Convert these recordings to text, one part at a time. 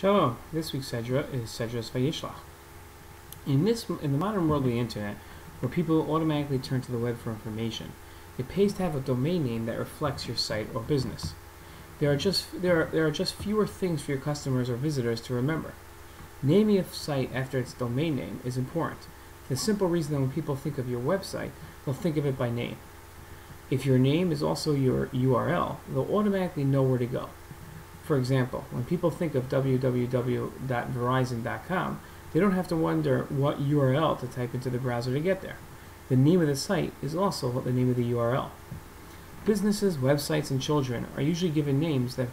Shalom. This week's Sedra is Sedra Vayishlach. In the modern world of the internet, where people automatically turn to the web for information, it pays to have a domain name that reflects your site or business. There are just fewer things for your customers or visitors to remember. Naming a site after its domain name is important, for the simple reason that when people think of your website, they'll think of it by name. If your name is also your URL, they'll automatically know where to go. For example, when people think of www.verizon.com, they don't have to wonder what URL to type into the browser to get there. The name of the site is also the name of the URL. Businesses, websites, and children are usually given names that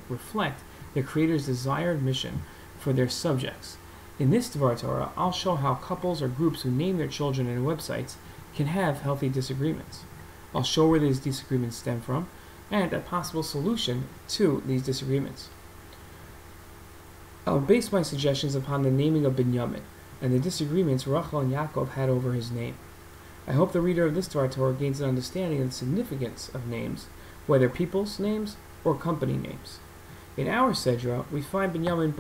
reflect their creator's desired mission for their subjects. In this Dvar Torah, I'll show how couples or groups who name their children and websites can have healthy disagreements. I'll show where these disagreements stem from, and a possible solution to these disagreements. I'll base my suggestions upon the naming of Binyamin and the disagreements Rachel and Yaakov had over his name. I hope the reader of this Torah gains an understanding of the significance of names, whether people's names or company names. In our Sedra, we find Binyamin's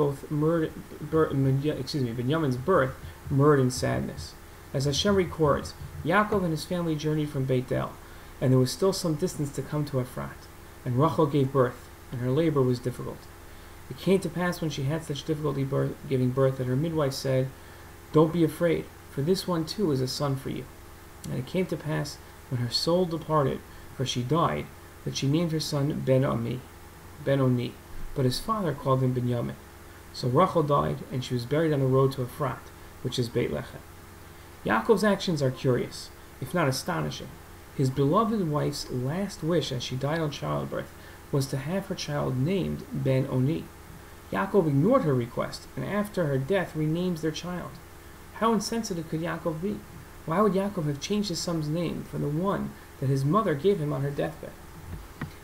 birth mirrored in sadness. As Hashem records, Yaakov and his family journeyed from Beit El, and there was still some distance to come to Ephrat, and Rachel gave birth, and her labor was difficult. It came to pass when she had such difficulty giving birth that her midwife said, "Don't be afraid, for this one too is a son for you." And it came to pass when her soul departed, for she died, that she named her son Ben-Oni, but his father called him Binyamin. So Rachel died, and she was buried on the road to Ephrat, which is Beit Lechem. Yaakov's actions are curious, if not astonishing. His beloved wife's last wish as she died on childbirth was to have her child named Ben-Oni. Yaakov ignored her request, and after her death renames their child. How insensitive could Yaakov be? Why would Yaakov have changed his son's name from the one that his mother gave him on her deathbed?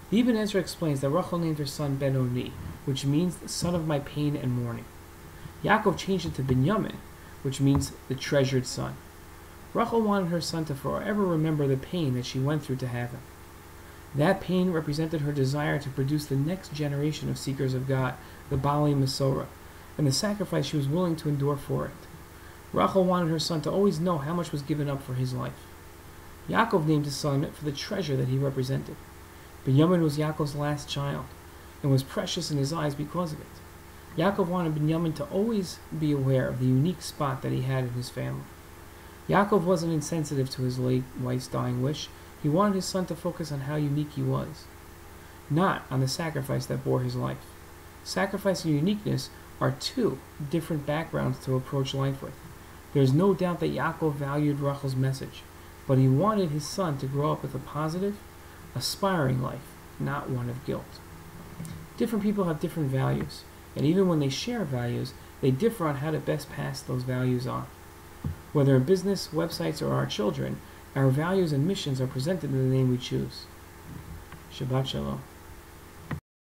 The Ibn Ezra explains that Rachel named her son Ben-Oni, which means the son of my pain and mourning. Yaakov changed it to Binyamin, which means the treasured son. Rachel wanted her son to forever remember the pain that she went through to have him. That pain represented her desire to produce the next generation of seekers of God, the Baalei Masorah, and the sacrifice she was willing to endure for it. Rachel wanted her son to always know how much was given up for his life. Yaakov named his son for the treasure that he represented. Binyamin was Yaakov's last child, and was precious in his eyes because of it. Yaakov wanted Binyamin to always be aware of the unique spot that he had in his family. Yaakov wasn't insensitive to his late wife's dying wish. He wanted his son to focus on how unique he was, not on the sacrifice that bore his life. Sacrifice and uniqueness are two different backgrounds to approach life with. There is no doubt that Yaakov valued Rachel's message, but he wanted his son to grow up with a positive, aspiring life, not one of guilt. Different people have different values, and even when they share values, they differ on how to best pass those values on. Whether in business, websites, or our children, our values and missions are presented in the name we choose. Shabbat Shalom.